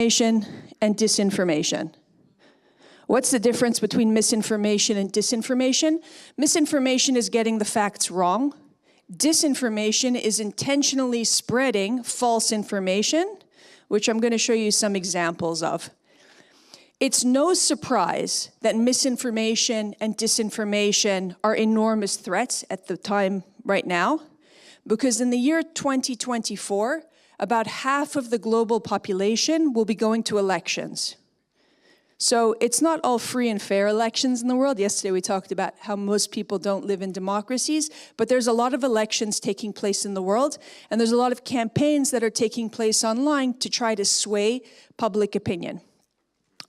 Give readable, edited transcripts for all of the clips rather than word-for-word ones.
and disinformation. What's the difference between misinformation and disinformation? Misinformation is getting the facts wrong. Disinformation is intentionally spreading false information, which I'm going to show you some examples of. It's no surprise that misinformation and disinformation are enormous threats at the time right now, because in the year 2024, about half of the global population will be going to elections. So it's not all free and fair elections in the world. Yesterday we talked about how most people don't live in democracies, but there's a lot of elections taking place in the world, and there's a lot of campaigns that are taking place online to try to sway public opinion.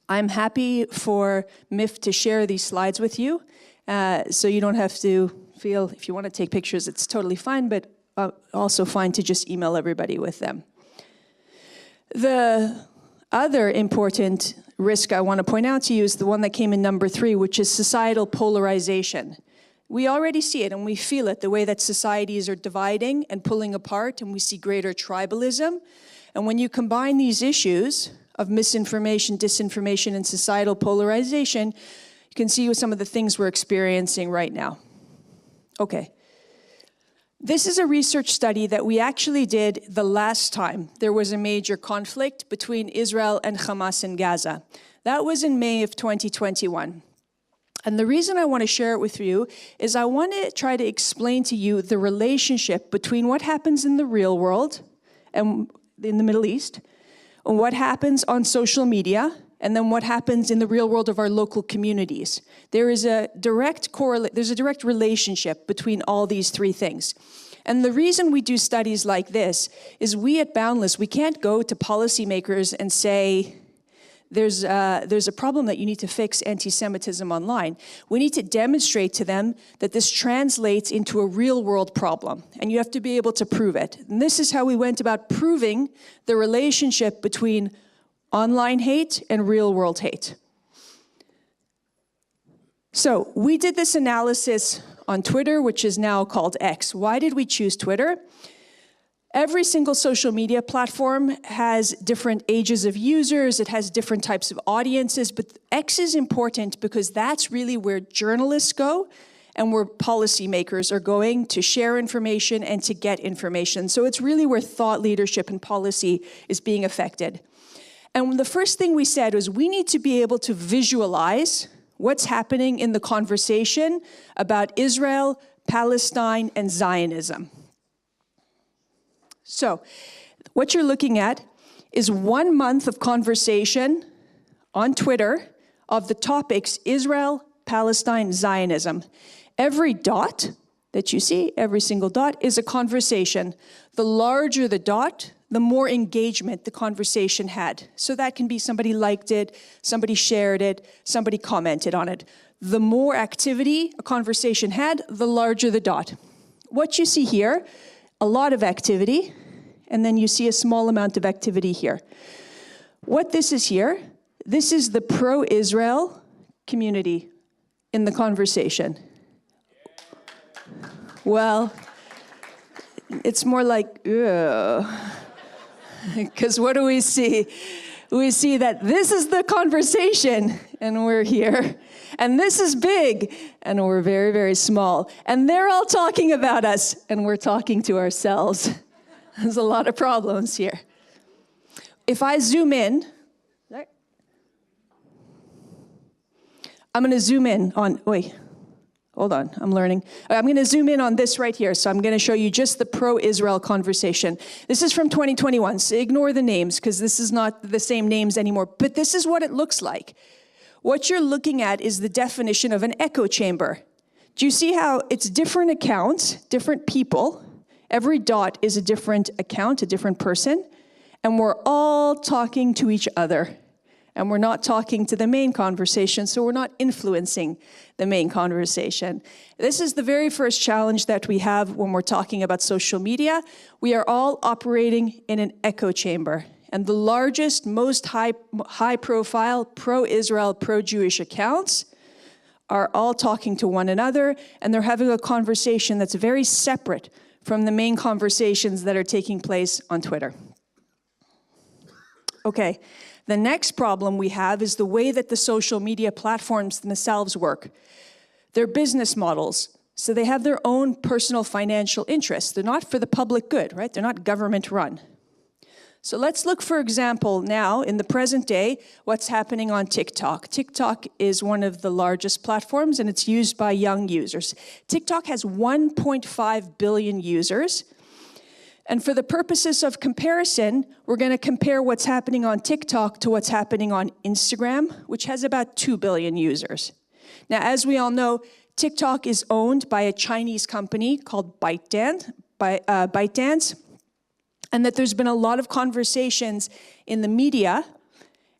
I'm happy for Miff to share these slides with you, so you don't have to feel, if you want to take pictures, it's totally fine, but also fine to just email everybody with them. The other important risk I want to point out to you is the one that came in number 3, which is societal polarization. We already see it and we feel it, the way that societies are dividing and pulling apart, and we see greater tribalism. And when you combine these issues of misinformation, disinformation, and societal polarization, you can see some of the things we're experiencing right now. Okay. This is a research study that we actually did the last time there was a major conflict between Israel and Hamas in Gaza. That was in May of 2021. And the reason I want to share it with you is I want to try to explain to you the relationship between what happens in the real world and in the Middle East, and what happens on social media, and then what happens in the real world of our local communities. There's a direct relationship between all these 3 things. And the reason we do studies like this is we at Boundless, we can't go to policymakers and say, there's a problem that you need to fix anti-Semitism online. We need to demonstrate to them that this translates into a real world problem, and you have to be able to prove it. And this is how we went about proving the relationship between online hate and real world hate. So we did this analysis on Twitter, which is now called X. Why did we choose Twitter? Every single social media platform has different ages of users, it has different types of audiences, but X is important because that's really where journalists go and where policymakers are going to share information and to get information. So it's really where thought leadership and policy is being affected. And the first thing we said was we need to be able to visualize what's happening in the conversation about Israel, Palestine, and Zionism. So what you're looking at is 1 month of conversation on Twitter of the topics Israel, Palestine, Zionism. Every dot that you see, every single dot, is a conversation. The larger the dot, the more engagement the conversation had. So that can be somebody liked it, somebody shared it, somebody commented on it. The more activity a conversation had, the larger the dot. What you see here, a lot of activity, and then you see a small amount of activity here. What this is here, this is the pro-Israel community in the conversation. Well, it's more like, ugh. Because what do we see? We see that this is the conversation, and we're here. And this is big, and we're very, very small. And they're all talking about us, and we're talking to ourselves. There's a lot of problems here. If I zoom in, I'm going to zoom in on, hold on, I'm learning. I'm going to zoom in on this right here. So I'm going to show you just the pro-Israel conversation. This is from 2021, so ignore the names because this is not the same names anymore. But this is what it looks like. What you're looking at is the definition of an echo chamber. Do you see how it's different accounts, different people? Every dot is a different account, a different person. And we're all talking to each other. And we're not talking to the main conversation, so we're not influencing the main conversation. This is the very first challenge that we have when we're talking about social media. We are all operating in an echo chamber. And the largest, most high-profile pro-Israel, pro-Jewish accounts are all talking to one another, and they're having a conversation that's very separate from the main conversations that are taking place on Twitter. Okay. The next problem we have is the way that the social media platforms themselves work. They're business models, so they have their own personal financial interests. They're not for the public good, right? They're not government run. So let's look, for example, now, in the present day, what's happening on TikTok. TikTok is one of the largest platforms, and it's used by young users. TikTok has 1.5 billion users. And for the purposes of comparison, we're going to compare what's happening on TikTok to what's happening on Instagram, which has about 2 billion users. Now, as we all know, TikTok is owned by a Chinese company called ByteDance, and that there's been a lot of conversations in the media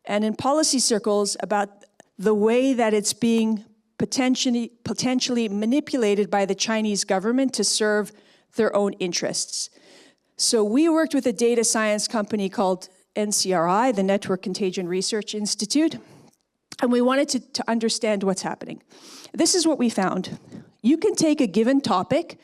and in policy circles about the way that it's being potentially manipulated by the Chinese government to serve their own interests. So we worked with a data science company called NCRI, the Network Contagion Research Institute, and we wanted to understand what's happening. This is what we found. You can take a given topic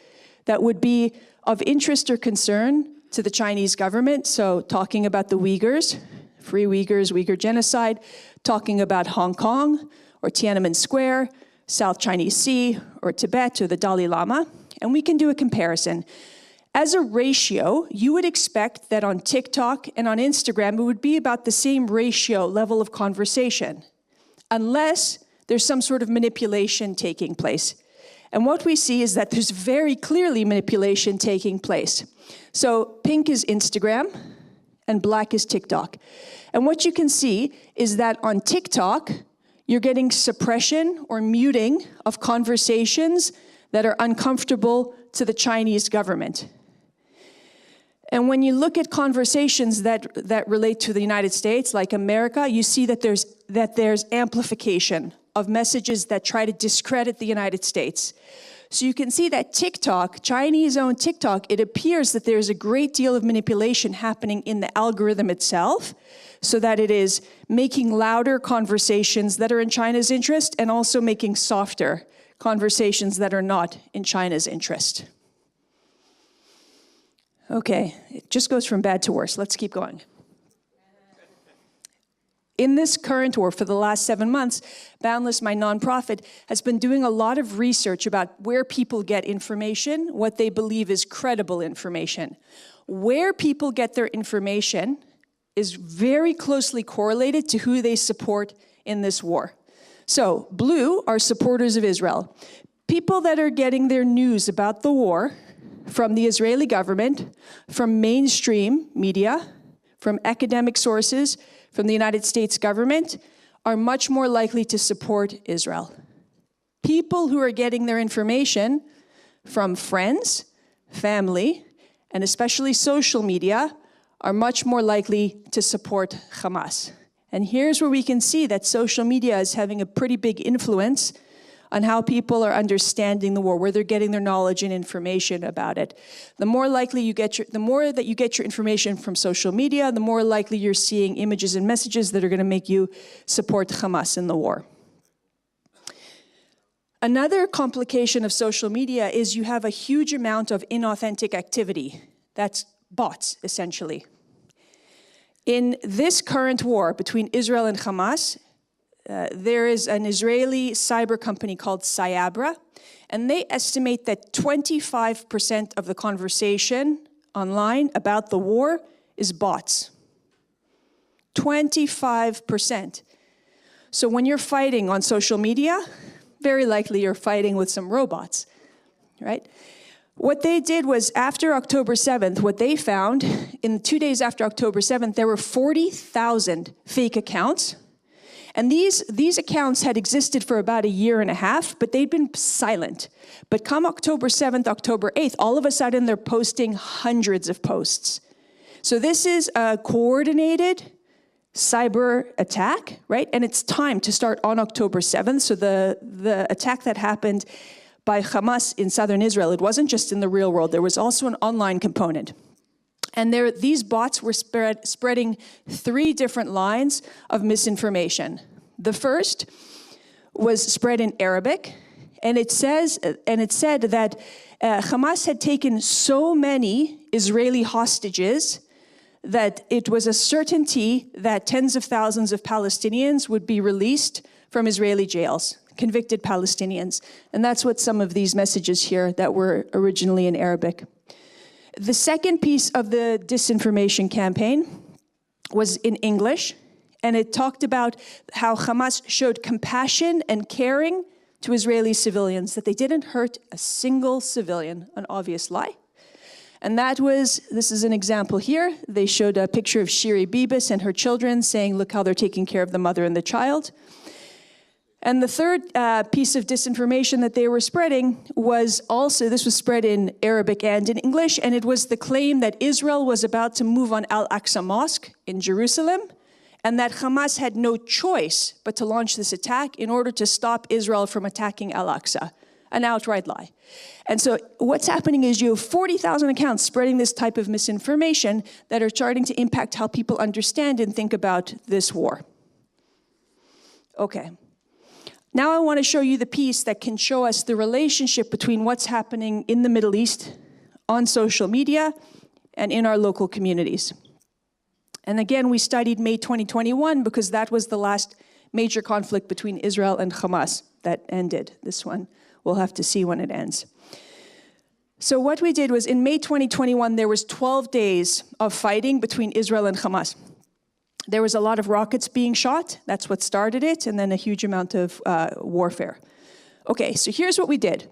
that would be of interest or concern to the Chinese government, so talking about the Uyghurs, Free Uyghurs, Uyghur genocide, talking about Hong Kong or Tiananmen Square, South Chinese Sea or Tibet or the Dalai Lama, and we can do a comparison. As a ratio, you would expect that on TikTok and on Instagram, it would be about the same ratio level of conversation, unless there's some sort of manipulation taking place. And what we see is that there's very clearly manipulation taking place. So pink is Instagram and black is TikTok. And what you can see is that on TikTok, you're getting suppression or muting of conversations that are uncomfortable to the Chinese government. And when you look at conversations that relate to the United States, like America, you see that there's amplification of messages that try to discredit the United States. So you can see that TikTok, Chinese-owned TikTok, it appears that there's a great deal of manipulation happening in the algorithm itself, so that it is making louder conversations that are in China's interest and also making softer conversations that are not in China's interest. Okay, it just goes from bad to worse. Let's keep going. In this current war, for the last 7 months, Boundless, my nonprofit, has been doing a lot of research about where people get information, what they believe is credible information. Where people get their information is very closely correlated to who they support in this war. So, blue are supporters of Israel. People that are getting their news about the war from the Israeli government, from mainstream media, from academic sources, from the United States government, are much more likely to support Israel. People who are getting their information from friends, family, and especially social media are much more likely to support Hamas. And here's where we can see that social media is having a pretty big influence on how people are understanding the war, where they're getting their knowledge and information about it. The more likely you get the more that you get your information from social media, the more likely you're seeing images and messages that are going to make you support Hamas in the war. Another complication of social media is you have a huge amount of inauthentic activity. That's bots, essentially. In this current war between Israel and Hamas, there is an Israeli cyber company called Cyabra, and they estimate that 25% of the conversation online about the war is bots. 25%. So when you're fighting on social media, very likely you're fighting with some robots, right? What they did was, after October 7th, what they found, in 2 days after October 7th, there were 40,000 fake accounts. And these accounts had existed for about a year and a half, but they'd been silent. But come October 7th, October 8th, all of a sudden they're posting hundreds of posts. So this is a coordinated cyber attack, right? And it's time to start on October 7th. So the attack that happened by Hamas in southern Israel, it wasn't just in the real world, there was also an online component. And these bots were spreading 3 different lines of misinformation. The first was spread in Arabic, and it said that Hamas had taken so many Israeli hostages that it was a certainty that tens of thousands of Palestinians would be released from Israeli jails, convicted Palestinians. And that's what some of these messages here that were originally in Arabic. The second piece of the disinformation campaign was in English, and it talked about how Hamas showed compassion and caring to Israeli civilians, that they didn't hurt a single civilian, an obvious lie. And that was, this is an example here. They showed a picture of Shiri Bibas and her children saying, look how they're taking care of the mother and the child. And the third piece of disinformation that they were spreading was also, this was spread in Arabic and in English, and it was the claim that Israel was about to move on Al-Aqsa Mosque in Jerusalem, and that Hamas had no choice but to launch this attack in order to stop Israel from attacking Al-Aqsa. An outright lie. And so what's happening is you have 40,000 accounts spreading this type of misinformation that are starting to impact how people understand and think about this war. Okay. Now I want to show you the piece that can show us the relationship between what's happening in the Middle East on social media and in our local communities. And again, we studied May 2021 because that was the last major conflict between Israel and Hamas that ended. This one, we'll have to see when it ends. So what we did was in May 2021, there was 12 days of fighting between Israel and Hamas. There was a lot of rockets being shot. That's what started it, and then a huge amount of warfare. Okay, so here's what we did.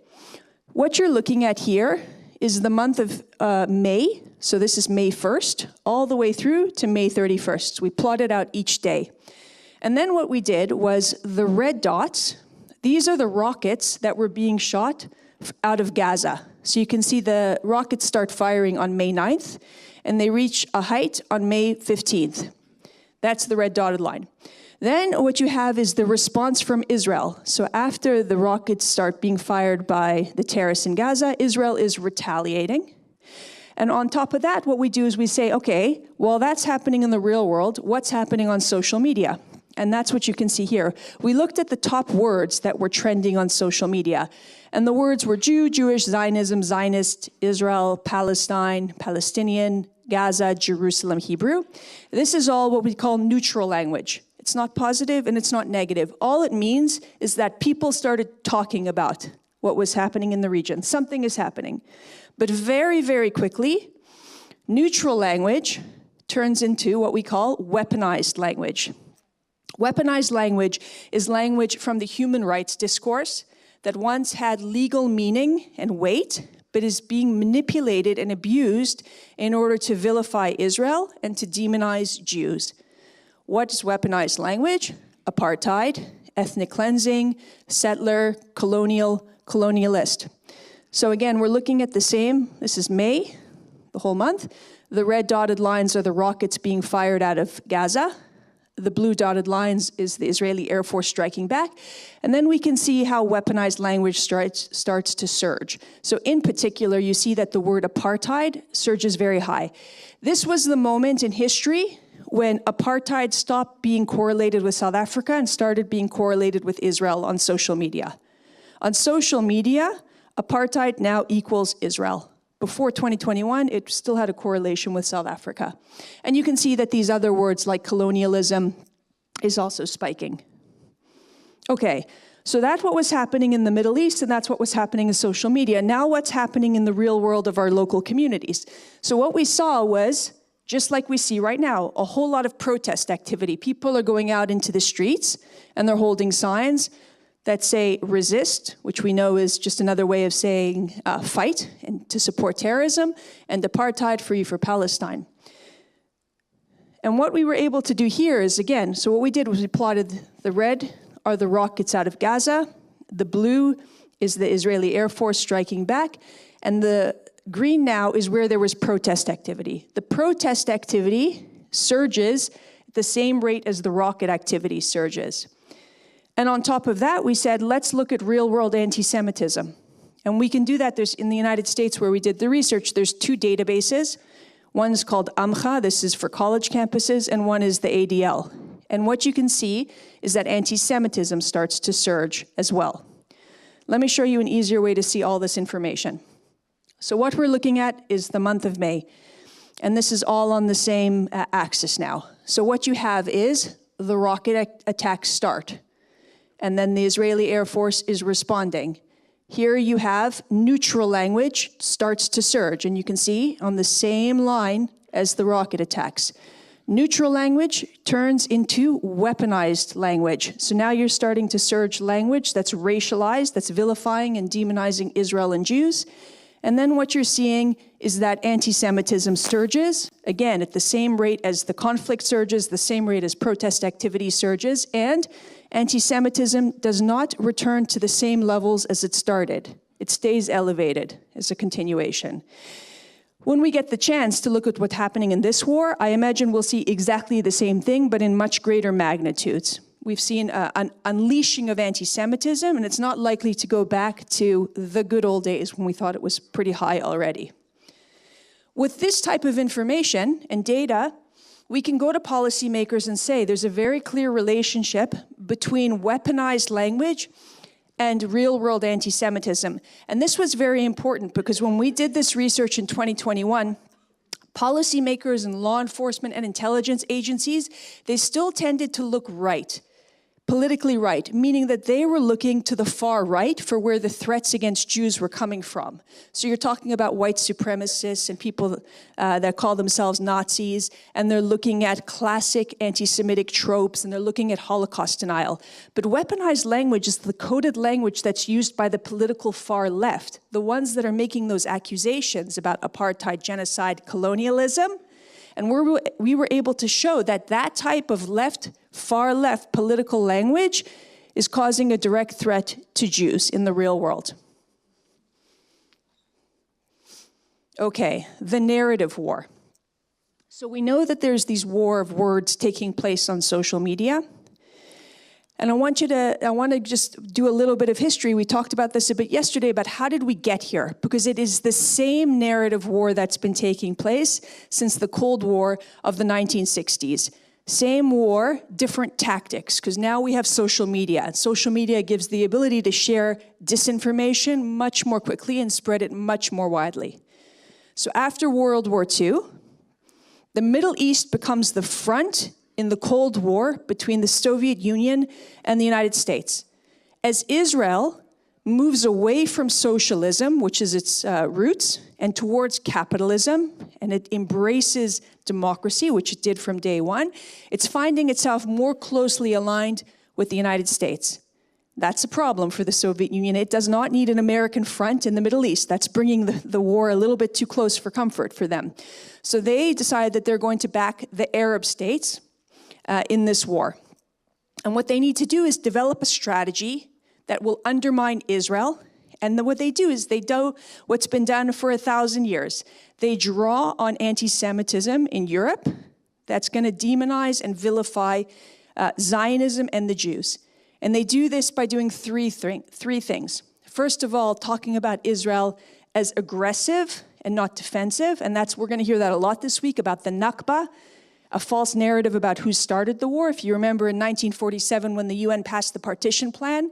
What you're looking at here is the month of May. So this is May 1st, all the way through to May 31st. We plotted out each day. And then what we did was the red dots, these are the rockets that were being shot out of Gaza. So you can see the rockets start firing on May 9th, and they reach a height on May 15th. That's the red dotted line. Then what you have is the response from Israel. So after the rockets start being fired by the terrorists in Gaza, Israel is retaliating. And on top of that, what we do is we say, okay, well, that's happening in the real world. What's happening on social media? And that's what you can see here. We looked at the top words that were trending on social media. And the words were Jew, Jewish, Zionism, Zionist, Israel, Palestine, Palestinian, Gaza, Jerusalem, Hebrew. This is all what we call neutral language. It's not positive and it's not negative. All it means is that people started talking about what was happening in the region. Something is happening. But very, very quickly, neutral language turns into what we call weaponized language. Weaponized language is language from the human rights discourse that once had legal meaning and weight, but is being manipulated and abused in order to vilify Israel and to demonize Jews. What is weaponized language? Apartheid, ethnic cleansing, settler, colonial, colonialist. So again, we're looking at the same. This is May, the whole month. The red dotted lines are the rockets being fired out of Gaza. The blue dotted lines is the Israeli Air Force striking back. And then we can see how weaponized language starts to surge. So in particular, you see that the word apartheid surges very high. This was the moment in history when apartheid stopped being correlated with South Africa and started being correlated with Israel on social media. On social media, apartheid now equals Israel. Before 2021, it still had a correlation with South Africa. And you can see that these other words like colonialism is also spiking. Okay, so that's what was happening in the Middle East, and that's what was happening in social media. Now what's happening in the real world of our local communities? So what we saw was, just like we see right now, a whole lot of protest activity. People are going out into the streets, and they're holding signs that say resist, which we know is just another way of saying fight and to support terrorism, and apartheid, free for Palestine. And what we were able to do here is, again, so what we did was we plotted the red are the rockets out of Gaza, the blue is the Israeli Air Force striking back, and the green now is where there was protest activity. The protest activity surges at the same rate as the rocket activity surges. And on top of that, we said, let's look at real-world anti-Semitism. And we can do that. There's, in the United States, where we did the research, there's two databases. One is called AMCHA, this is for college campuses, and one is the ADL. And what you can see is that anti-Semitism starts to surge as well. Let me show you an easier way to see all this information. So what we're looking at is the month of May. And this is all on the same axis now. So what you have is the rocket attacks start. And then the Israeli Air Force is responding. Here you have neutral language starts to surge. And you can see on the same line as the rocket attacks. Neutral language turns into weaponized language. So now you're starting to surge language that's racialized, that's vilifying and demonizing Israel and Jews. And then what you're seeing is that anti-Semitism surges, again, at the same rate as the conflict surges, the same rate as protest activity surges, and anti-Semitism does not return to the same levels as it started. It stays elevated as a continuation. When we get the chance to look at what's happening in this war, I imagine we'll see exactly the same thing, but in much greater magnitudes. We've seen an unleashing of anti-Semitism, and it's not likely to go back to the good old days when we thought it was pretty high already. With this type of information and data, we can go to policymakers and say there's a very clear relationship between weaponized language and real-world anti-Semitism. And this was very important because when we did this research in 2021, policymakers and law enforcement and intelligence agencies, they still tended to look right. Politically right, meaning that they were looking to the far right for where the threats against Jews were coming from. So you're talking about white supremacists and people that call themselves Nazis, and they're looking at classic anti-Semitic tropes, and they're looking at Holocaust denial. But weaponized language is the coded language that's used by the political far left, the ones that are making those accusations about apartheid, genocide, colonialism. And we were able to show that that type of far left political language is causing a direct threat to Jews in the real world. Okay, the narrative war. So we know that there's these war of words taking place on social media. And I want to just do a little bit of history. We talked about this a bit yesterday, about how did we get here? Because it is the same narrative war that's been taking place since the Cold War of the 1960s. Same war, different tactics, because now we have social media. And social media gives the ability to share disinformation much more quickly and spread it much more widely. So after World War II, the Middle East becomes the front in the Cold War between the Soviet Union and the United States. As Israel moves away from socialism, which is its roots, and towards capitalism, and it embraces democracy, which it did from day one, it's finding itself more closely aligned with the United States. That's a problem for the Soviet Union. It does not need an American front in the Middle East. That's bringing the war a little bit too close for comfort for them. So they decide that they're going to back the Arab states in this war. And what they need to do is develop a strategy that will undermine Israel. And what they do is they do what's been done for 1,000 years. They draw on anti-Semitism in Europe that's going to demonize and vilify Zionism and the Jews. And they do this by doing three things. First of all, talking about Israel as aggressive and not defensive. And we're going to hear that a lot this week about the Nakba, a false narrative about who started the war. If you remember in 1947 when the UN passed the partition plan,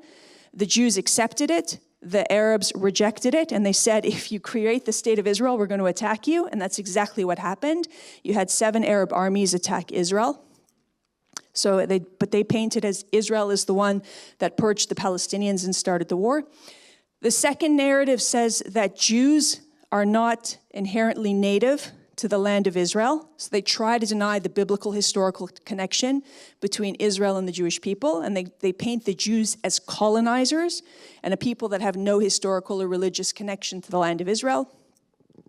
the Jews accepted it, the Arabs rejected it, and they said, if you create the state of Israel, we're going to attack you. And that's exactly what happened. You had 7 Arab armies attack Israel. But they painted as Israel is the one that purged the Palestinians and started the war. The second narrative says that Jews are not inherently native to the land of Israel. So they try to deny the biblical historical connection between Israel and the Jewish people. And they paint the Jews as colonizers and a people that have no historical or religious connection to the land of Israel.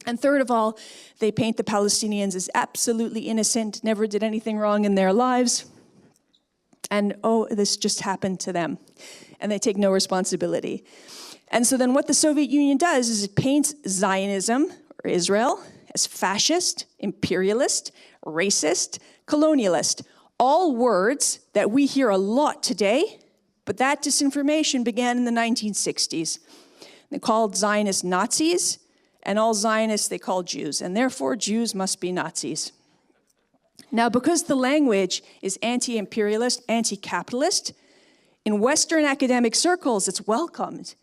And third of all, they paint the Palestinians as absolutely innocent, never did anything wrong in their lives. And, this just happened to them. And they take no responsibility. And so then what the Soviet Union does is it paints Zionism, or Israel, as fascist, imperialist, racist, colonialist. All words that we hear a lot today, but that disinformation began in the 1960s. They called Zionists Nazis, and all Zionists they called Jews, and therefore Jews must be Nazis. Now, because the language is anti-imperialist, anti-capitalist, in Western academic circles, it's welcomed.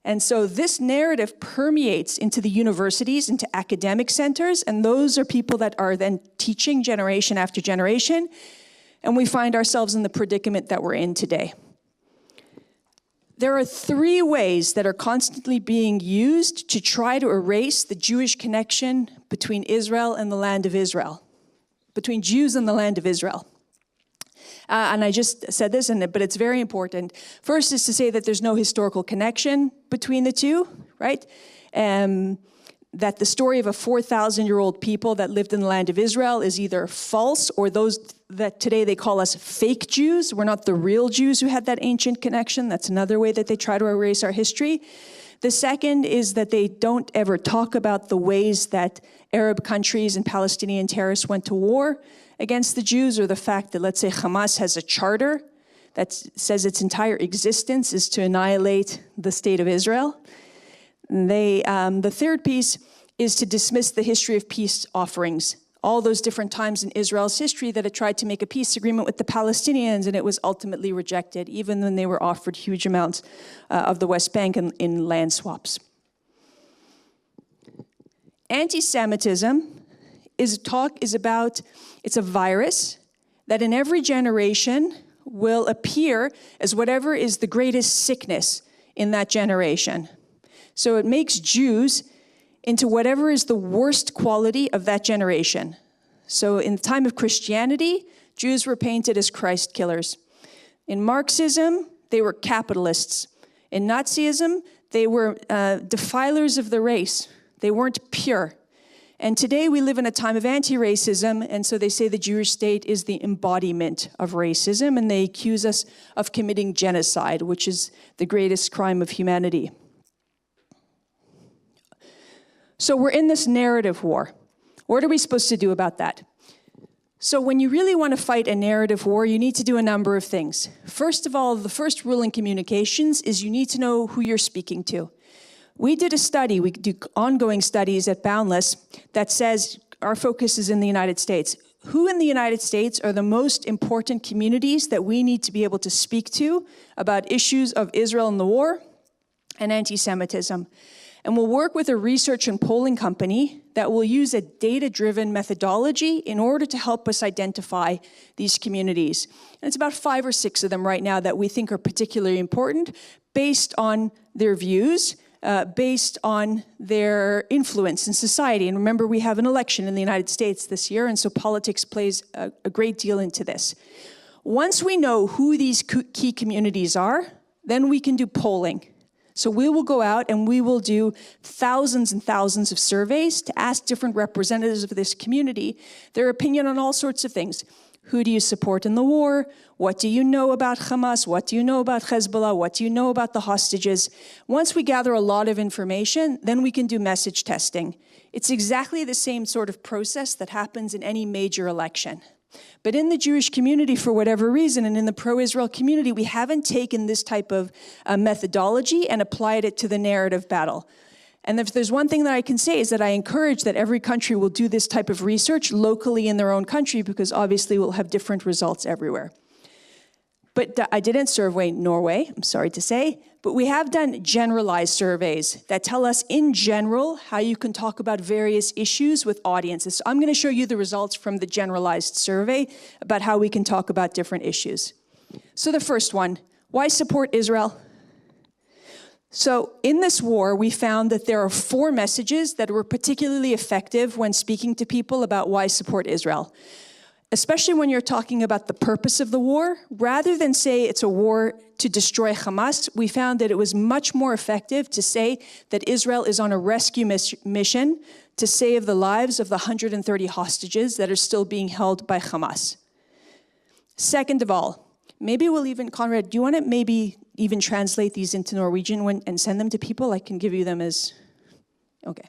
And so this narrative permeates into the universities, into academic centers, and those are people that are then teaching generation after generation, and we find ourselves in the predicament that we're in today. There are 3 ways that are constantly being used to try to erase the Jewish connection between Israel and the land of Israel, between Jews and the land of Israel. And I just said this, but it's very important. First is to say that there's no historical connection between the two, right? That the story of a 4,000-year-old people that lived in the land of Israel is either false, or those that today they call us fake Jews. We're not the real Jews who had that ancient connection. That's another way that they try to erase our history. The second is that they don't ever talk about the ways that Arab countries and Palestinian terrorists went to war against the Jews, or the fact that, let's say, Hamas has a charter that says its entire existence is to annihilate the state of Israel. The third piece is to dismiss the history of peace offerings. All those different times in Israel's history that it tried to make a peace agreement with the Palestinians, and it was ultimately rejected, even when they were offered huge amounts of the West Bank in land swaps. Anti-Semitism it's a virus that in every generation will appear as whatever is the greatest sickness in that generation. So it makes Jews into whatever is the worst quality of that generation. So in the time of Christianity, Jews were painted as Christ killers. In Marxism, they were capitalists. In Nazism, they were defilers of the race. They weren't pure. And today we live in a time of anti-racism, and so they say the Jewish state is the embodiment of racism, and they accuse us of committing genocide, which is the greatest crime of humanity. So we're in this narrative war. What are we supposed to do about that? So when you really want to fight a narrative war, you need to do a number of things. First of all, the first rule in communications is you need to know who you're speaking to. We did a study, we do ongoing studies at Boundless that says our focus is in the United States. Who in the United States are the most important communities that we need to be able to speak to about issues of Israel and the war and anti-Semitism? And we'll work with a research and polling company that will use a data-driven methodology in order to help us identify these communities. And it's about 5 or 6 of them right now that we think are particularly important based on their views, based on their influence in society. And remember, we have an election in the United States this year, and so politics plays a great deal into this. Once we know who these key communities are, then we can do polling. So we will go out and we will do thousands and thousands of surveys to ask different representatives of this community their opinion on all sorts of things. Who do you support in the war? What do you know about Hamas? What do you know about Hezbollah? What do you know about the hostages? Once we gather a lot of information, then we can do message testing. It's exactly the same sort of process that happens in any major election. But in the Jewish community, for whatever reason, and in the pro-Israel community, we haven't taken this type of methodology and applied it to the narrative battle. And if there's one thing that I can say is that I encourage that every country will do this type of research locally in their own country, because obviously we'll have different results everywhere. But I didn't survey Norway, I'm sorry to say, but we have done generalized surveys that tell us in general how you can talk about various issues with audiences. So I'm going to show you the results from the generalized survey about how we can talk about different issues. So the first one, why support Israel? So in this war, we found that there are 4 messages that were particularly effective when speaking to people about why support Israel. Especially when you're talking about the purpose of the war, rather than say it's a war to destroy Hamas, we found that it was much more effective to say that Israel is on a rescue mission to save the lives of the 130 hostages that are still being held by Hamas. Second of all, maybe we'll even, Conrad, do you want to maybe even translate these into Norwegian and send them to people? I can give you them as, okay.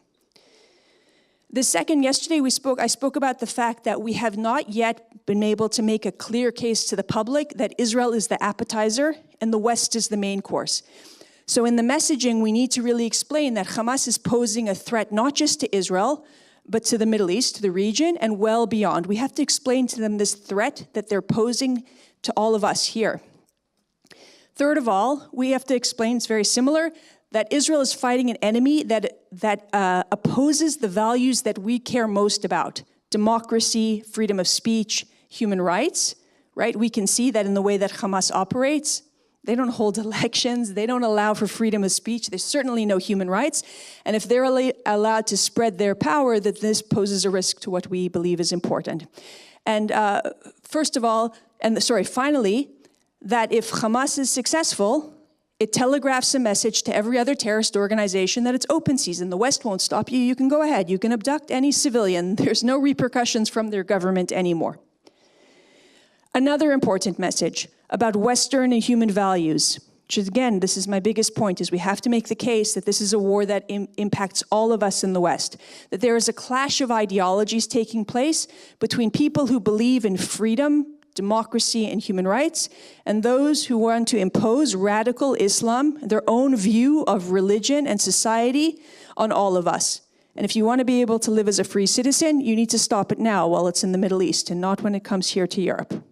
The second, yesterday I spoke about the fact that we have not yet been able to make a clear case to the public that Israel is the appetizer and the West is the main course. So in the messaging, we need to really explain that Hamas is posing a threat not just to Israel, but to the Middle East, to the region, and well beyond. We have to explain to them this threat that they're posing to all of us here. Third of all, we have to explain, it's very similar, that Israel is fighting an enemy that opposes the values that we care most about: democracy, freedom of speech, human rights, right? We can see that in the way that Hamas operates. They don't hold elections. They don't allow for freedom of speech. There's certainly no human rights. And if they're allowed to spread their power, that this poses a risk to what we believe is important. And finally, that if Hamas is successful, it telegraphs a message to every other terrorist organization that it's open season. The West won't stop you. You can go ahead. You can abduct any civilian. There's no repercussions from their government anymore. Another important message about Western and human values, which is, again, this is my biggest point, is we have to make the case that this is a war that impacts all of us in the West, that there is a clash of ideologies taking place between people who believe in freedom, democracy, and human rights, and those who want to impose radical Islam, their own view of religion and society, on all of us. And if you want to be able to live as a free citizen, you need to stop it now while it's in the Middle East, and not when it comes here to Europe.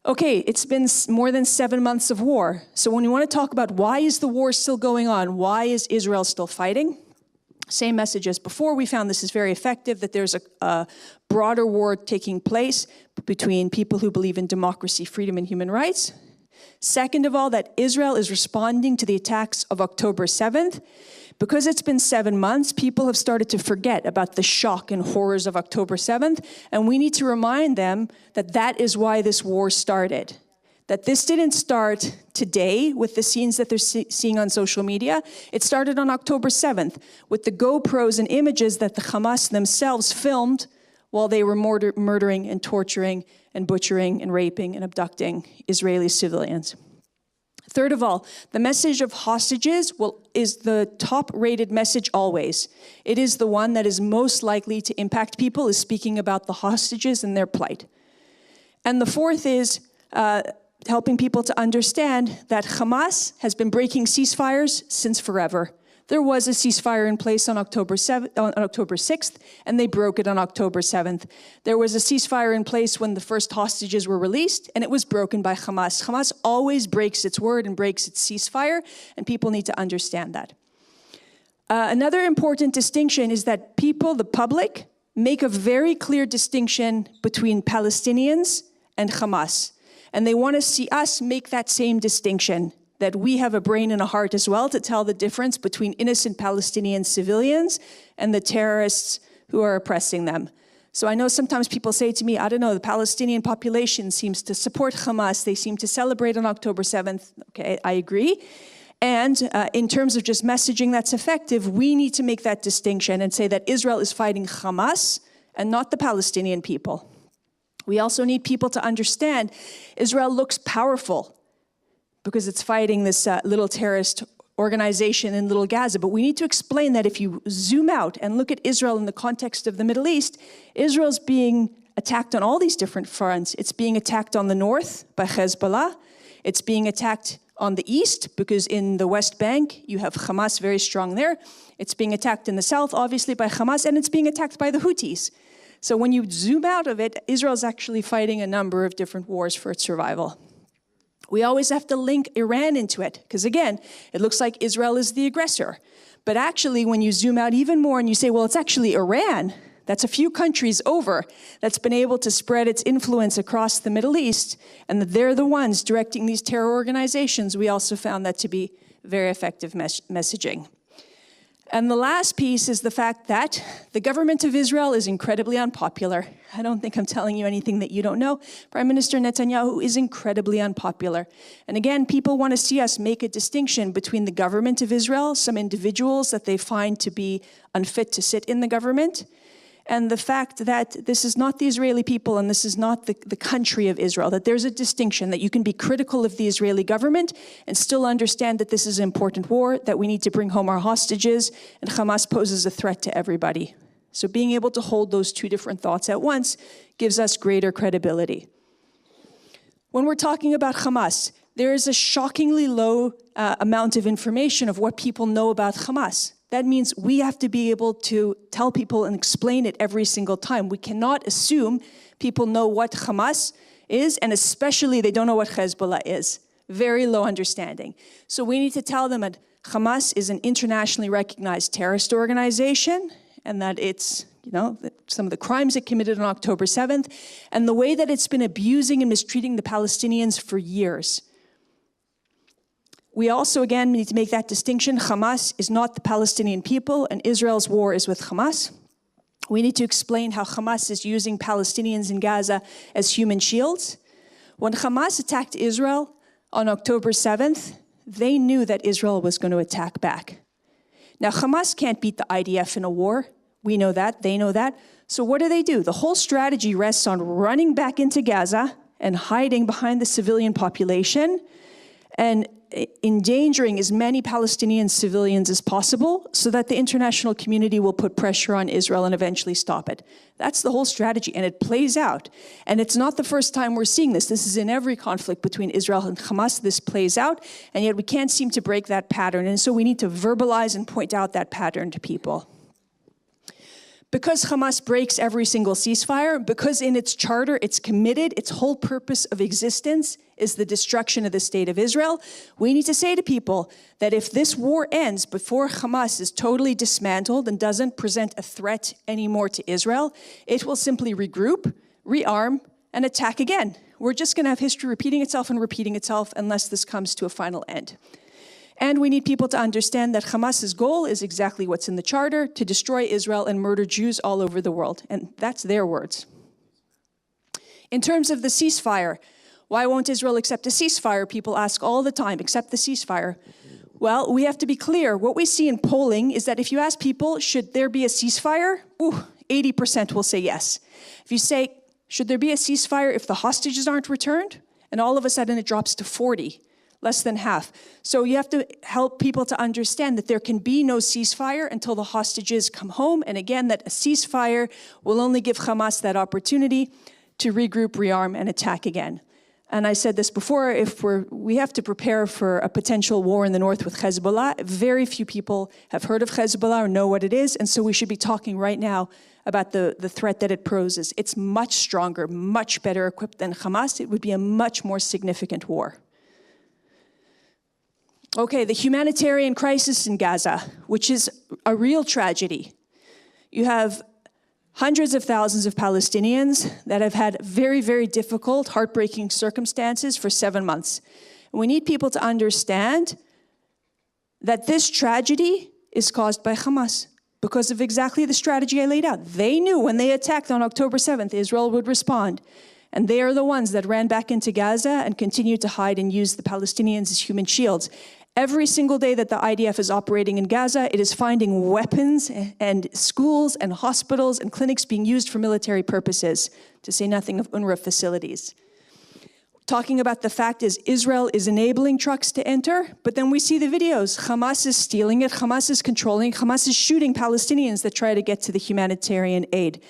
Okay, it's been more than 7 months of war. So when you want to talk about why is the war still going on, why is Israel still fighting? Same message as before. We found this is very effective, that there's a broader war taking place between people who believe in democracy, freedom, and human rights. Second of all, that Israel is responding to the attacks of October 7th. Because it's been 7 months, people have started to forget about the shock and horrors of October 7th, and we need to remind them that that is why this war started. That this didn't start today with the scenes that they're seeing on social media. It started on October 7th with the GoPros and images that the Hamas themselves filmed while they were murdering and torturing and butchering and raping and abducting Israeli civilians. Third of all, the message of hostages is the top-rated message always. It is the one that is most likely to impact people, is speaking about the hostages and their plight. And the fourth is helping people to understand that Hamas has been breaking ceasefires since forever. There was a ceasefire in place on October 6th, and they broke it on October 7th. There was a ceasefire in place when the first hostages were released, and it was broken by Hamas. Hamas always breaks its word and breaks its ceasefire, and people need to understand that. Another important distinction is that people, the public, make a very clear distinction between Palestinians and Hamas. And they want to see us make that same distinction, that we have a brain and a heart as well to tell the difference between innocent Palestinian civilians and the terrorists who are oppressing them. So I know sometimes people say to me, I don't know, the Palestinian population seems to support Hamas. They seem to celebrate on October 7th. Okay, I agree. And in terms of just messaging that's effective, we need to make that distinction and say that Israel is fighting Hamas and not the Palestinian people. We also need people to understand Israel looks powerful because it's fighting this little terrorist organization in Little Gaza. But we need to explain that if you zoom out and look at Israel in the context of the Middle East, Israel's being attacked on all these different fronts. It's being attacked on the north by Hezbollah. It's being attacked on the east because in the West Bank, you have Hamas very strong there. It's being attacked in the south, obviously, by Hamas, and it's being attacked by the Houthis. So when you zoom out of it, Israel's actually fighting a number of different wars for its survival. We always have to link Iran into it, because again, it looks like Israel is the aggressor. But actually, when you zoom out even more and you say, well, it's actually Iran, that's a few countries over, that's been able to spread its influence across the Middle East, and that they're the ones directing these terror organizations, we also found that to be very effective messaging. And the last piece is the fact that the government of Israel is incredibly unpopular. I don't think I'm telling you anything that you don't know. Prime Minister Netanyahu is incredibly unpopular. And again, people want to see us make a distinction between the government of Israel, some individuals that they find to be unfit to sit in the government, and the fact that this is not the Israeli people and this is not the country of Israel, that there's a distinction, that you can be critical of the Israeli government and still understand that this is an important war, that we need to bring home our hostages, and Hamas poses a threat to everybody. So being able to hold those two different thoughts at once gives us greater credibility. When we're talking about Hamas, there is a shockingly low amount of information of what people know about Hamas. That means we have to be able to tell people and explain it every single time. We cannot assume people know what Hamas is, and especially they don't know what Hezbollah is. Very low understanding. So we need to tell them that Hamas is an internationally recognized terrorist organization and that it's, some of the crimes it committed on October 7th and the way that it's been abusing and mistreating the Palestinians for years. We also, again, need to make that distinction. Hamas is not the Palestinian people, and Israel's war is with Hamas. We need to explain how Hamas is using Palestinians in Gaza as human shields. When Hamas attacked Israel on October 7th, they knew that Israel was going to attack back. Now, Hamas can't beat the IDF in a war. We know that. They know that. So what do? The whole strategy rests on running back into Gaza and hiding behind the civilian population and endangering as many Palestinian civilians as possible so that the international community will put pressure on Israel and eventually stop it. That's the whole strategy, and it plays out. And it's not the first time we're seeing this. This is in every conflict between Israel and Hamas. This plays out, and yet we can't seem to break that pattern. And so we need to verbalize and point out that pattern to people. Because Hamas breaks every single ceasefire, because in its charter it's committed, its whole purpose of existence is the destruction of the state of Israel, we need to say to people that if this war ends before Hamas is totally dismantled and doesn't present a threat anymore to Israel, it will simply regroup, rearm, and attack again. We're just going to have history repeating itself unless this comes to a final end. And we need people to understand that Hamas's goal is exactly what's in the charter, to destroy Israel and murder Jews all over the world. And that's their words. In terms of the ceasefire, why won't Israel accept a ceasefire? People ask all the time, accept the ceasefire. Well, we have to be clear. What we see in polling is that if you ask people, should there be a ceasefire? 80% will say yes. If you say, should there be a ceasefire if the hostages aren't returned? And all of a sudden it drops to 40. Less than half. So you have to help people to understand that there can be no ceasefire until the hostages come home. And again, that a ceasefire will only give Hamas that opportunity to regroup, rearm, and attack again. And I said this before, we have to prepare for a potential war in the north with Hezbollah. Very few people have heard of Hezbollah or know what it is. And so we should be talking right now about the threat that it poses. It's much stronger, much better equipped than Hamas. It would be a much more significant war. Okay, the humanitarian crisis in Gaza, which is a real tragedy. You have hundreds of thousands of Palestinians that have had very, very difficult, heartbreaking circumstances for 7 months. And we need people to understand that this tragedy is caused by Hamas because of exactly the strategy I laid out. They knew when they attacked on October 7th, Israel would respond. And they are the ones that ran back into Gaza and continued to hide and use the Palestinians as human shields. Every single day that the IDF is operating in Gaza, it is finding weapons and schools and hospitals and clinics being used for military purposes, to say nothing of UNRWA facilities. Talking about the fact is Israel is enabling trucks to enter, but then we see the videos. Hamas is stealing it, Hamas is controlling, Hamas is shooting Palestinians that try to get to the humanitarian aid.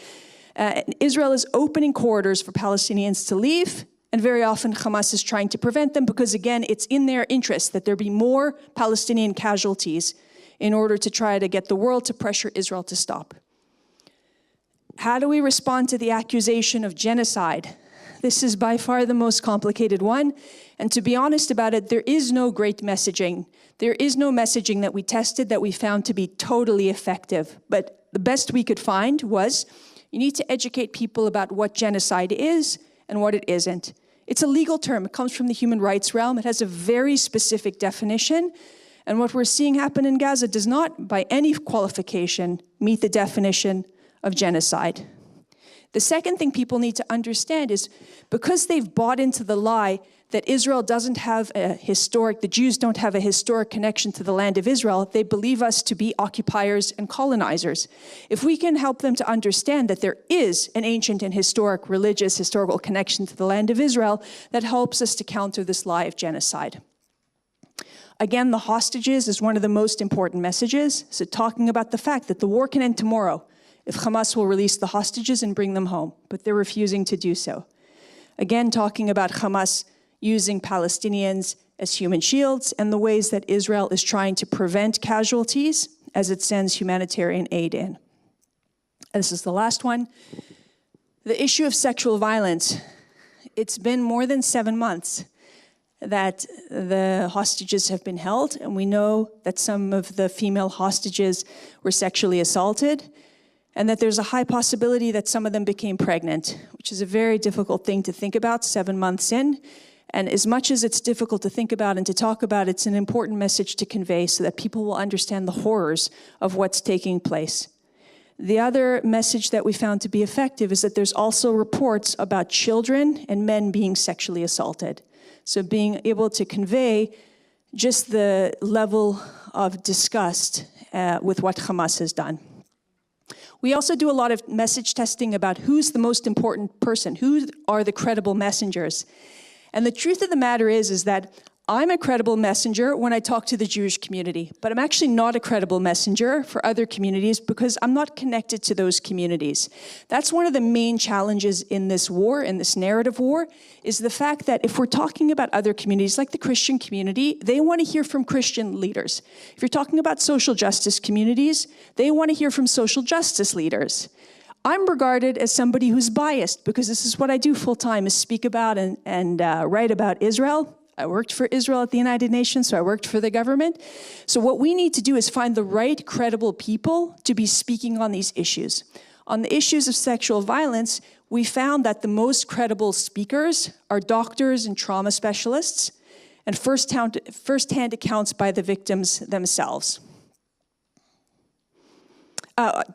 Israel is opening corridors for Palestinians to leave, and very often Hamas is trying to prevent them because, again, it's in their interest that there be more Palestinian casualties in order to try to get the world to pressure Israel to stop. How do we respond to the accusation of genocide? This is by far the most complicated one. And to be honest about it, there is no great messaging. There is no messaging that we tested that we found to be totally effective. But the best we could find was you need to educate people about what genocide is and what it isn't. It's a legal term. It comes from the human rights realm. It has a very specific definition. And what we're seeing happen in Gaza does not, by any qualification, meet the definition of genocide. The second thing people need to understand is because they've bought into the lie that Israel doesn't have the Jews don't have a historic connection to the land of Israel, they believe us to be occupiers and colonizers. If we can help them to understand that there is an ancient and historic religious, historical connection to the land of Israel, that helps us to counter this lie of genocide. Again, the hostages is one of the most important messages. So talking about the fact that the war can end tomorrow if Hamas will release the hostages and bring them home, but they're refusing to do so. Again, talking about Hamas using Palestinians as human shields and the ways that Israel is trying to prevent casualties as it sends humanitarian aid in. This is the last one. The issue of sexual violence. It's been more than 7 months. that the hostages have been held, and we know that some of the female hostages were sexually assaulted, and that there's a high possibility that some of them became pregnant, which is a very difficult thing to think about 7 months in. And as much as it's difficult to think about and to talk about, it's an important message to convey so that people will understand the horrors of what's taking place. The other message that we found to be effective is that there's also reports about children and men being sexually assaulted. So being able to convey just the level of disgust with what Hamas has done. We also do a lot of message testing about who's the most important person, who are the credible messengers. And the truth of the matter is that I'm a credible messenger when I talk to the Jewish community, but I'm actually not a credible messenger for other communities because I'm not connected to those communities. That's one of the main challenges in this war, in this narrative war, is the fact that if we're talking about other communities, like the Christian community, they want to hear from Christian leaders. If you're talking about social justice communities, they want to hear from social justice leaders. I'm regarded as somebody who's biased because this is what I do full time, is speak about and write about Israel. I worked for Israel at the United Nations, so I worked for the government. So what we need to do is find the right credible people to be speaking on these issues. On the issues of sexual violence, we found that the most credible speakers are doctors and trauma specialists and first-hand accounts by the victims themselves.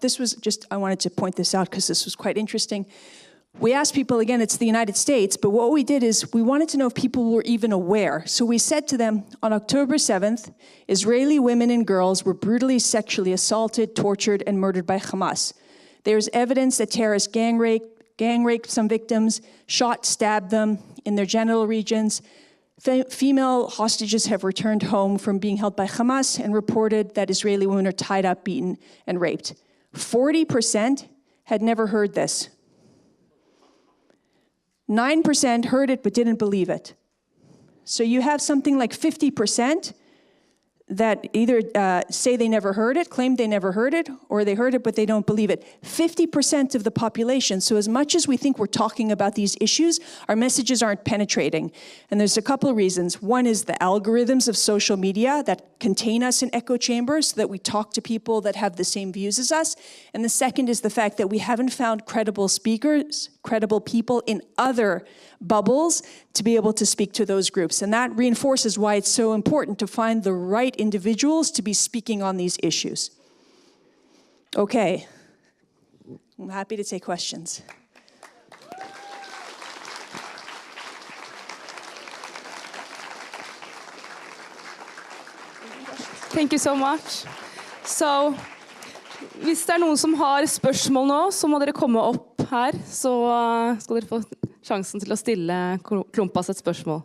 This was just, I wanted to point this out because this was quite interesting. We asked people, again, it's the United States, but what we did is we wanted to know if people were even aware. So we said to them, on October 7th, Israeli women and girls were brutally sexually assaulted, tortured, and murdered by Hamas. There's evidence that terrorists gang raped some victims, shot, stabbed them in their genital regions. Female hostages have returned home from being held by Hamas and reported that Israeli women are tied up, beaten, and raped. 40% had never heard this. 9% heard it but didn't believe it. So you have something like 50% that either say they never heard it, claim they never heard it, or they heard it but they don't believe it. 50% of the population. So as much as we think we're talking about these issues, our messages aren't penetrating. And there's a couple of reasons. One is the algorithms of social media that contain us in echo chambers so that we talk to people that have the same views as us. And the second is the fact that we haven't found credible speakers, credible people in other bubbles to be able to speak to those groups. And that reinforces why it's so important to find the right individuals to be speaking on these issues. Okay, I'm happy to take questions. Thank you so much. So, hvis det noen som har spørsmål nå, så må dere komme opp her, så skal dere få sjansen til å stille Klompas et spørsmål.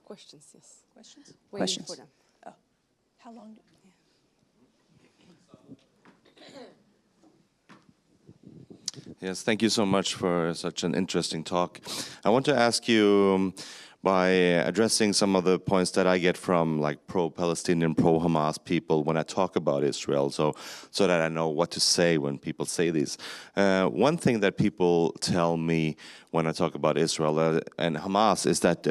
Questions, yes. Questions? Questions. For them. Oh. How long do Yes, thank you so much for such an interesting talk. I want to ask you, by addressing some of the points that I get from like pro-Palestinian, pro-Hamas people when I talk about Israel, so that I know what to say when people say these. One thing that people tell me when I talk about Israel and Hamas is that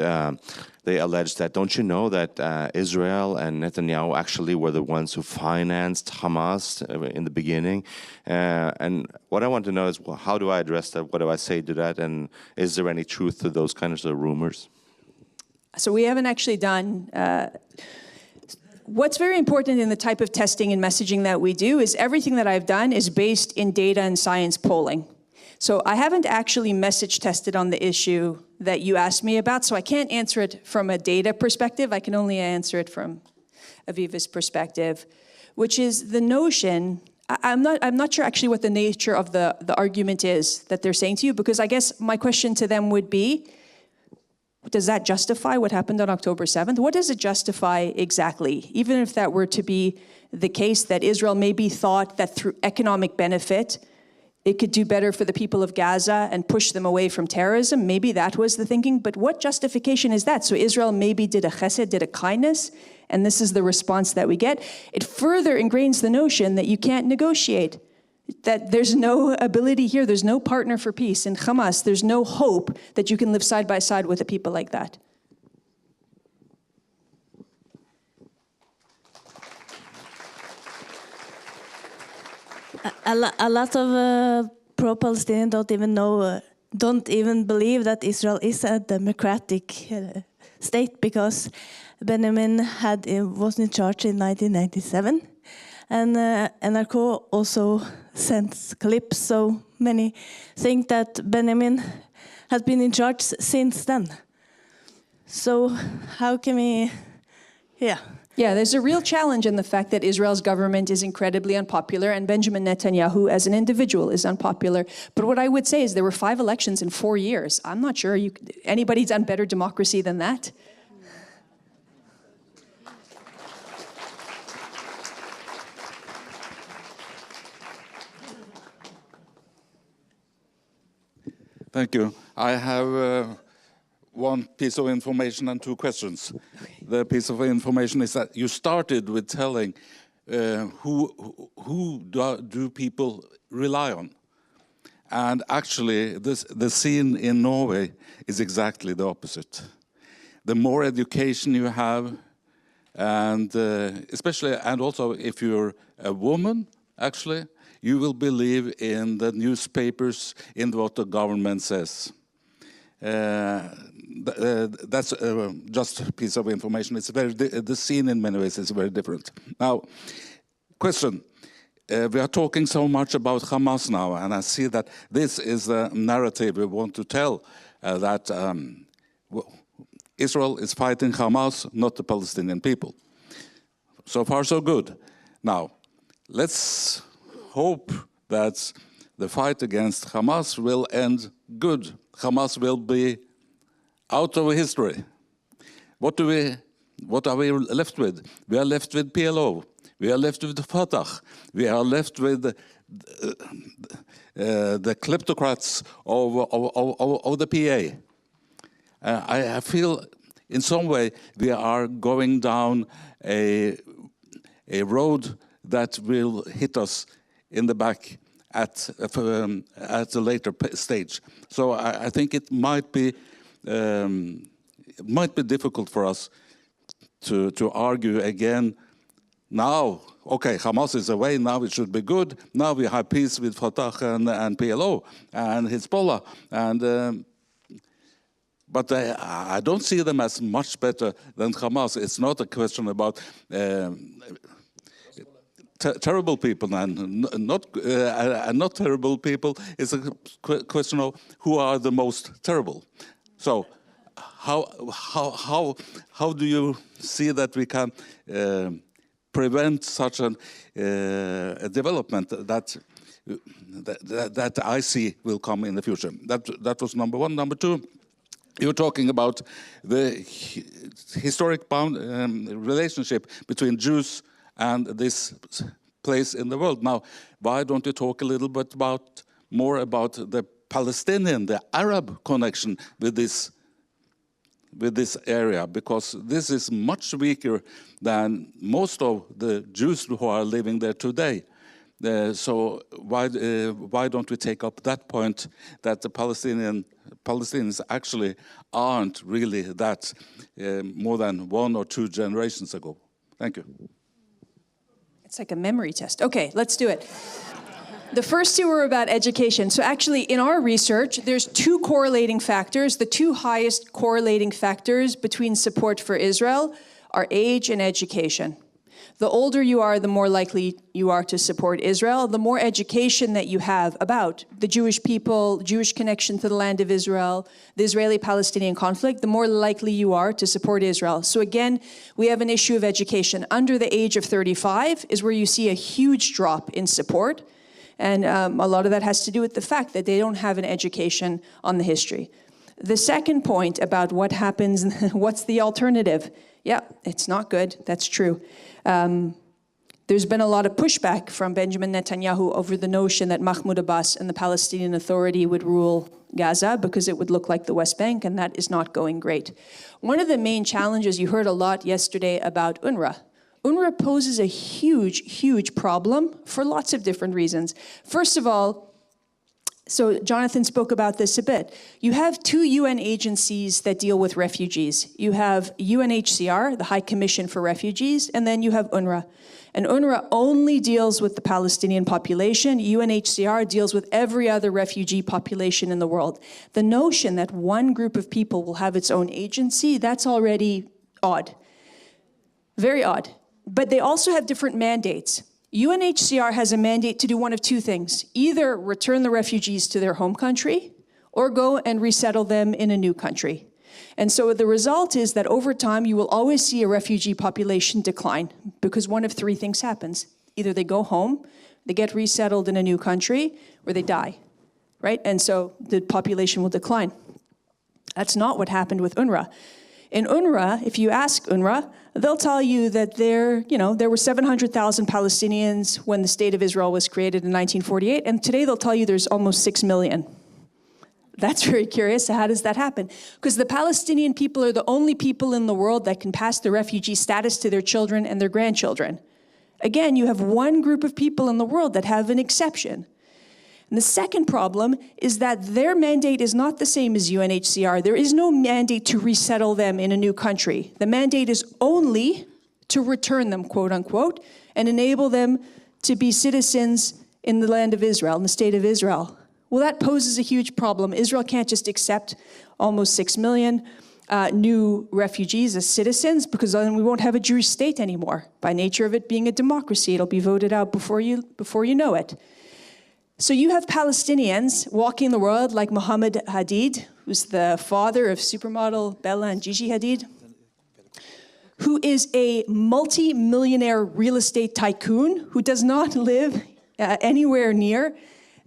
they allege that, don't you know that Israel and Netanyahu actually were the ones who financed Hamas in the beginning? And what I want to know is, well, how do I address that? What do I say to that? And is there any truth to those kinds of rumors? So we haven't actually done, what's very important in the type of testing and messaging that we do is everything that I've done is based in data and science polling. So I haven't actually message tested on the issue that you asked me about, so I can't answer it from a data perspective. I can only answer it from Aviva's perspective, which is the notion, I'm not sure actually what the nature of the argument is that they're saying to you, because I guess my question to them would be, does that justify what happened on October 7th? What does it justify exactly? Even if that were to be the case that Israel maybe thought that through economic benefit, it could do better for the people of Gaza and push them away from terrorism. Maybe that was the thinking, but what justification is that? So Israel maybe did a chesed, did a kindness, and this is the response that we get. It further ingrains the notion that you can't negotiate. that there's no ability here, there's no partner for peace. In Hamas, there's no hope that you can live side by side with a people like that. A lot of pro-Palestinian don't even believe that Israel is a democratic state, because Benjamin was in charge in 1997, and NRK also sends clips. So many think that Benjamin has been in charge since then. So how can we, Yeah, there's a real challenge in the fact that Israel's government is incredibly unpopular and Benjamin Netanyahu as an individual is unpopular. But what I would say is there were 5 elections in 4 years. I'm not sure anybody's done better democracy than that. Thank you. I have one piece of information and 2 questions. The piece of information is that you started with telling who do people rely on. And actually, the scene in Norway is exactly the opposite. The more education you have, and especially, and also if you're a woman, actually, you will believe in the newspapers, in what the government says. That's just a piece of information. It's the scene in many ways is very different. Now, question. We are talking so much about Hamas now, and I see that this is the narrative we want to tell, that Israel is fighting Hamas, not the Palestinian people. So far, so good. Now, let's hope that the fight against Hamas will end good. Hamas will be out of history. What are we left with? We are left with PLO. We are left with Fatah. We are left with the kleptocrats of the PA. I feel in some way we are going down a road that will hit us in the back at a later stage. So I think it might be difficult for us to argue again. Now, okay, Hamas is away, now it should be good. Now we have peace with Fatah and PLO and Hezbollah. But I don't see them as much better than Hamas. It's not a question about terrible people and not terrible people. It's a question of who are the most terrible. So how do you see that we can prevent such a development that I see will come in the future? That was number 1. Number 2, you're talking about the historic relationship between Jews and this place in the world. Now, why don't you talk a little bit more about the Palestinian, the Arab connection with this area, because this is much weaker than most of the Jews who are living there today. So why don't we take up that point, that the Palestinians actually aren't really that more than 1 or 2 generations ago? Thank you. It's like a memory test. Okay, let's do it. The first 2 were about education. So actually, in our research, there's 2 correlating factors. The 2 highest correlating factors between support for Israel are age and education. The older you are, the more likely you are to support Israel. The more education that you have about the Jewish people, Jewish connection to the land of Israel, the Israeli-Palestinian conflict, the more likely you are to support Israel. So again, we have an issue of education. Under the age of 35 is where you see a huge drop in support. And a lot of that has to do with the fact that they don't have an education on the history. The second point about what happens, what's the alternative? Yeah, it's not good. That's true. There's been a lot of pushback from Benjamin Netanyahu over the notion that Mahmoud Abbas and the Palestinian Authority would rule Gaza because it would look like the West Bank, and that is not going great. One of the main challenges, you heard a lot yesterday about UNRWA. UNRWA poses a huge, huge problem for lots of different reasons. First of all, so Jonathan spoke about this a bit. You have 2 UN agencies that deal with refugees. You have UNHCR, the High Commission for Refugees, and then you have UNRWA. And UNRWA only deals with the Palestinian population. UNHCR deals with every other refugee population in the world. The notion that one group of people will have its own agency, that's already odd. Very odd. But they also have different mandates. UNHCR has a mandate to do one of 2 things. Either return the refugees to their home country or go and resettle them in a new country. And so the result is that over time, you will always see a refugee population decline because one of 3 things happens. Either they go home, they get resettled in a new country, or they die, right? And so the population will decline. That's not what happened with UNRWA. In UNRWA, if you ask UNRWA, they'll tell you that there were 700,000 Palestinians when the State of Israel was created in 1948, and today they'll tell you there's almost 6 million. That's very curious. How does that happen? Because the Palestinian people are the only people in the world that can pass the refugee status to their children and their grandchildren. Again, you have one group of people in the world that have an exception. And the second problem is that their mandate is not the same as UNHCR. There is no mandate to resettle them in a new country. The mandate is only to return them, quote unquote, and enable them to be citizens in the land of Israel, in the state of Israel. Well, that poses a huge problem. Israel can't just accept almost 6 million new refugees as citizens because then we won't have a Jewish state anymore. By nature of it being a democracy, it'll be voted out before you know it. So you have Palestinians walking the world like Mohammed Hadid, who's the father of supermodel Bella and Gigi Hadid, who is a multi-millionaire real estate tycoon who does not live anywhere near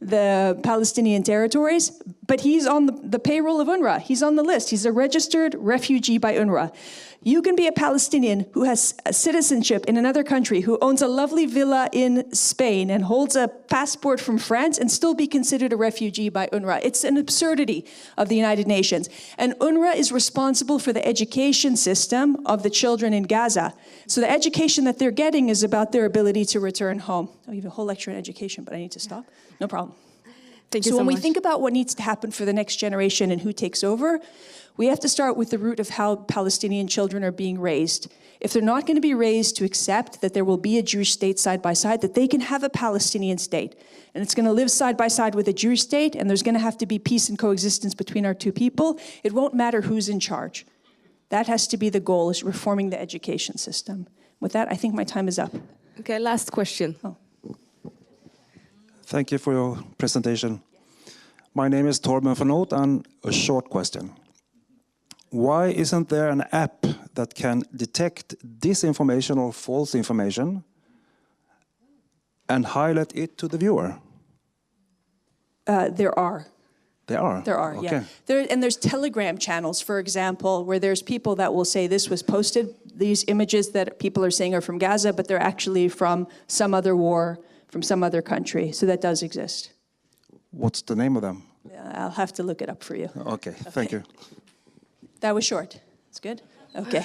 the Palestinian territories, but he's on the payroll of UNRWA. He's on the list. He's a registered refugee by UNRWA. You can be a Palestinian who has a citizenship in another country, who owns a lovely villa in Spain and holds a passport from France and still be considered a refugee by UNRWA. It's an absurdity of the United Nations. And UNRWA is responsible for the education system of the children in Gaza. So the education that they're getting is about their ability to return home. I have a whole lecture on education, but I need to stop. No problem. Thank you so so when we much. think about what needs to happen for the next generation and who takes over, we have to start with the root of how Palestinian children are being raised. If they're not going to be raised to accept that there will be a Jewish state side by side, that they can have a Palestinian state, and it's going to live side by side with a Jewish state, and there's going to have to be peace and coexistence between our 2 people, it won't matter who's in charge. That has to be the goal, is reforming the education system. With that, I think my time is up. Okay, last question. Oh. Thank you for your presentation. My name is Torben van Oot, and a short question. Why isn't there an app that can detect disinformation or false information and highlight it to the viewer? There are. There are? There are, okay. yeah. There's Telegram channels, for example, where there's people that will say this was posted, these images that people are saying are from Gaza, but they're actually from some other war, from some other country. So that does exist. What's the name of them? I'll have to look it up for you. Okay, thank you. That was short. It's good? Okay.